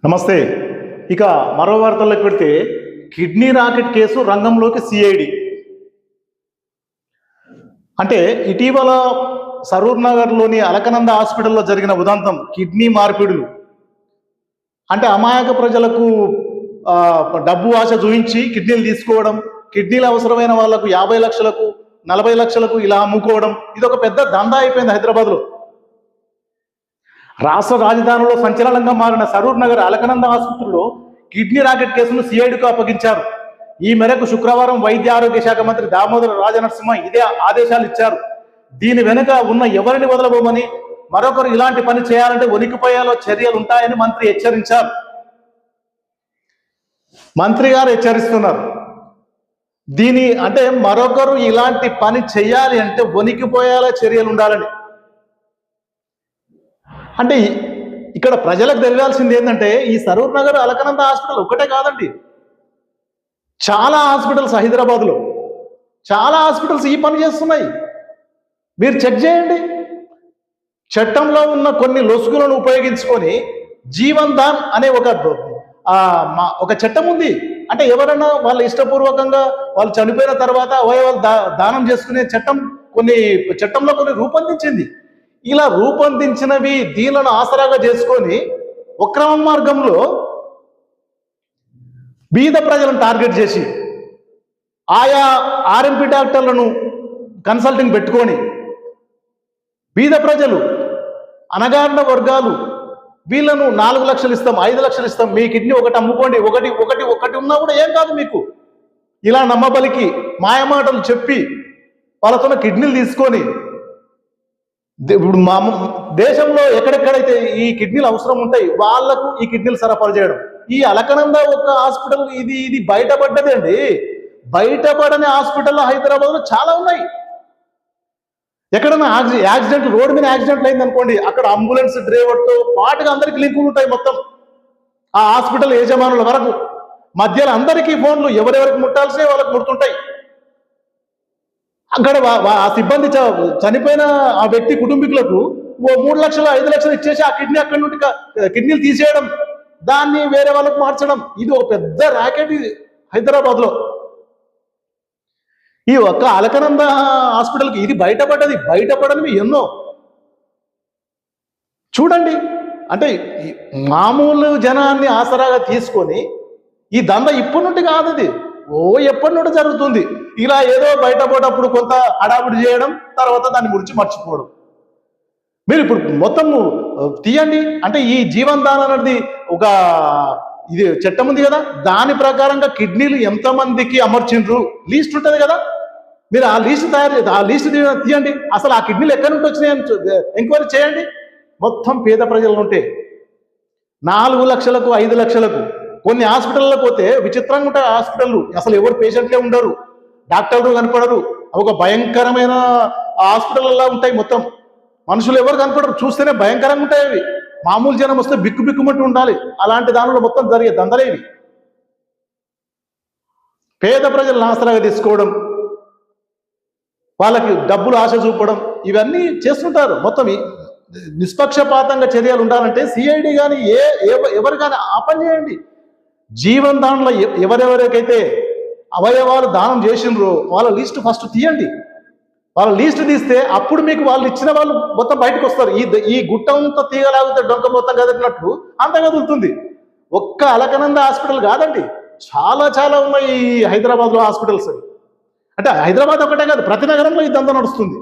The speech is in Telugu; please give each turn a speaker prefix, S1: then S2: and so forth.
S1: నమస్తే. ఇక మరో వార్తల్లోకి పెడితే కిడ్నీ రాకెట్ కేసు రంగంలోకి సిఐడి. అంటే ఇటీవల సరూర్ నగర్లోని అలకనంద హాస్పిటల్లో జరిగిన ఉదంతం కిడ్నీ మార్పిడులు. అంటే అమాయక ప్రజలకు డబ్బు ఆశ చూయించి కిడ్నీలు తీసుకోవడం, కిడ్నీలు అవసరమైన వాళ్లకు 50 లక్షలకు 40 లక్షలకు ఇలా అమ్ముకోవడం, ఇది ఒక పెద్ద దందా అయిపోయింది హైదరాబాద్లో. రాష్ట్ర రాజధానిలో సంచలనంగా మారిన సరూర్ నగర్ అలకనంద ఆసుపత్రిలో కిడ్నీ రాకెట్ కేసును సిఐడికు అప్పగించారు. ఈ మేరకు శుక్రవారం వైద్య ఆరోగ్య శాఖ మంత్రి దామోదర రాజనరసింహ ఇదే ఆదేశాలు ఇచ్చారు. దీని వెనుక ఉన్న ఎవరిని వదలబోమని, మరొకరు ఇలాంటి పని చేయాలంటే వణికిపోయేలా చర్యలు ఉంటాయని మంత్రి హెచ్చరించారు. మంత్రి గారు హెచ్చరిస్తున్నారు. అంటే మరొకరు ఇలాంటి పని చేయాలి అంటే వణికిపోయేలా చర్యలు ఉండాలని. అంటే ఇక్కడ ప్రజలకు తెలియాల్సింది ఏంటంటే ఈ సరూర్ నగర్ అలకనంద హాస్పిటల్ ఒక్కటే కాదండి, చాలా హాస్పిటల్స్ హైదరాబాద్లో చాలా హాస్పిటల్స్ ఈ పని చేస్తున్నాయి. మీరు చెక్ చేయండి. చట్టంలో ఉన్న కొన్ని లొసుగులను ఉపయోగించుకొని జీవన్ దాన్ అనే ఒక చట్టం ఉంది. అంటే ఎవరన్నా వాళ్ళ ఇష్టపూర్వకంగా వాళ్ళు చనిపోయిన తర్వాత అవయవాలు దానం చేసుకునే చట్టంలో కొన్ని రూపొందించింది. ఇలా రూపొందించినవి దీనిలను ఆసరాగా చేసుకొని అక్రమ మార్గంలో బీద ప్రజలను టార్గెట్ చేసి ఆయా ఆర్ఎంపీ డాక్టర్లను కన్సల్టింగ్ పెట్టుకొని బీద ప్రజలు, అణగారిన వర్గాలు వీళ్ళను 4 లక్షలు ఇస్తాం, 5 లక్షలు ఇస్తాం, మీ కిడ్నీ ఒకటి అమ్ముకోండి, ఒకటి ఉన్నా కూడా ఏం కాదు మీకు, ఇలా నమ్మబలికి మాయమాటలు చెప్పి వాళ్ళతో కిడ్నీలు తీసుకొని ఇప్పుడు మా దేశంలో ఎక్కడెక్కడైతే ఈ కిడ్నీలు అవసరం ఉంటాయి వాళ్లకు ఈ కిడ్నీలు సరఫరా చేయడం. ఈ అలకనంద ఒక హాస్పిటల్ ఇది బయటపడ్డది అండి. బయటపడని హాస్పిటల్లో హైదరాబాద్లో చాలా ఉన్నాయి. ఎక్కడన్నా యాక్సిడెంట్, రోడ్డు మీద యాక్సిడెంట్లు అయింది అనుకోండి, అక్కడ అంబులెన్స్ డ్రైవర్తో పాటుగా అందరికి లింకులు ఉంటాయి. మొత్తం ఆ హాస్పిటల్ యజమానుల వరకు మధ్యలో అందరికీ ఫోన్లు, ఎవరెవరికి ముట్టాల్సినవి వాళ్ళకి ముడుతుంటాయి. అక్కడ ఆ సిబ్బంది చనిపోయిన ఆ వ్యక్తి కుటుంబీకులకు 3 లక్షలు 5 లక్షలు ఇచ్చేసి ఆ కిడ్నీ అక్కడి నుండి కిడ్నీలు తీసేయడం, దాన్ని వేరే వాళ్ళకు మార్చడం, ఇది ఒక పెద్ద ర్యాకెట్ హైదరాబాద్లో. ఈ ఒక్క అలకనంద హాస్పిటల్కి ఇది బయటపడనివి ఎన్నో చూడండి. అంటే మామూలు జనాన్ని ఆసరాగా తీసుకొని ఈ దంద ఇప్పటి నుండి కాదు, అది ఎప్పటి నుండి జరుగుతుంది. ఇలా ఏదో బయటపడేటప్పుడు కొంత హడావుడి చేయడం, తర్వాత దాన్ని మర్చిపోవడం. మీరు ఇప్పుడు మొత్తం తీయండి. అంటే ఈ జీవన్ దాన్ అనేది ఇది చట్టం ఉంది కదా, దాని ప్రకారంగా కిడ్నీలు ఎంతమందికి అమర్చిండ్రు లిస్ట్ ఉంటుంది కదా, మీరు ఆ లిస్ట్ తీయండి. అసలు ఆ కిడ్నీలు ఎక్కడి నుండి వచ్చినాయని ఎంక్వైరీ చేయండి. మొత్తం పేద ప్రజలు ఉంటే 4 లక్షలకు 5 లక్షలకు కొన్ని హాస్పిటల్లో పోతే విచిత్రంగా ఉంటాయి హాస్పిటళ్ళు. అసలు ఎవరు పేషెంట్లే ఉండరు, డాక్టర్లు కనపడరు. ఒక భయంకరమైన హాస్పిటల్లా ఉంటాయి. మొత్తం మనుషులు ఎవరు కనపడరు, చూస్తేనే భయంకరంగా ఉంటాయి అవి. మామూలు జనం వస్తే బిక్కుబిక్కుమంటూ ఉండాలి. అలాంటి దానిలో మొత్తం జరిగే దందలేవి. పేద ప్రజలను ఆసరాగా తీసుకోవడం, వాళ్ళకి డబ్బులు ఆశ చూపడం, ఇవన్నీ చేస్తుంటారు. మొత్తం నిష్పక్షపాతంగా చర్యలు ఉండాలంటే సిఐడి కానీ ఎవరు కానీ ఆ పని చేయండి. జీవన్ దానిలో ఎవరెవరికైతే అవయవాలు దానం చేసిండ్రో వాళ్ళ లిస్ట్ ఫస్ట్ తీయండి. వాళ్ళ లిస్ట్ తీస్తే అప్పుడు మీకు వాళ్ళు ఇచ్చిన వాళ్ళు మొత్తం బయటకు వస్తారు. ఈ గుట్ట అంతా తీగలాగితే డొంక మొత్తం కదిలినట్లు అంత కదులుతుంది. ఒక్క అలకనంద హాస్పిటల్ కాదండి, చాలా ఉన్నాయి ఈ హైదరాబాద్లో హాస్పిటల్స్. అంటే హైదరాబాద్ ఒకటే కాదు, ప్రతి నగరంలో ఇదంతా నడుస్తుంది.